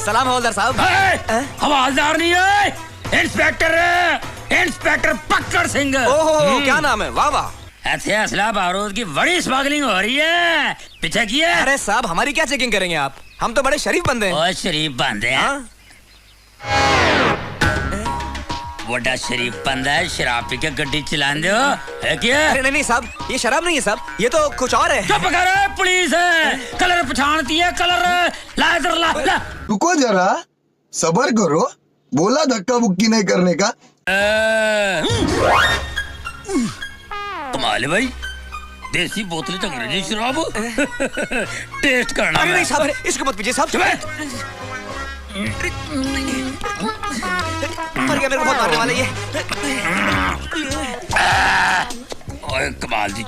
सलाम हवलदार साहब। हवलदार नहीं है, इंस्पेक्टर है, इंस्पेक्टर पक्कड़ सिंह। ओहो, क्या नाम है? वाह वाह। ऐसे असला बारूद की बड़ी स्मगलिंग हो रही है, पीछे की है। अरे साहब, हमारी क्या चेकिंग करेंगे आप? हम तो बड़े शरीफ बंदे हैं। और शरीफ बंदे हैं। हाँ? बड़ा शरीफ बंदा है, शराब पी के गड्डी चलान दो है क्या? अरे नहीं नहीं साहब, ये शराब नहीं है साहब, ये तो कुछ और है। चुप कर, पुलिस है, कलर पहचानती है, कलर ला इधर ला। रुको जरा, सबर करो, बोला धक्का बुक्की नहीं करने का। कमाल है भाई, देसी बोतल च अंग्रेजी शराब टेस्ट करना। अरे नहीं साहब, इसको मत पीजिए साहब। मर गया, मेरे को बहुत मारने वाला ये। ओए कमाल दी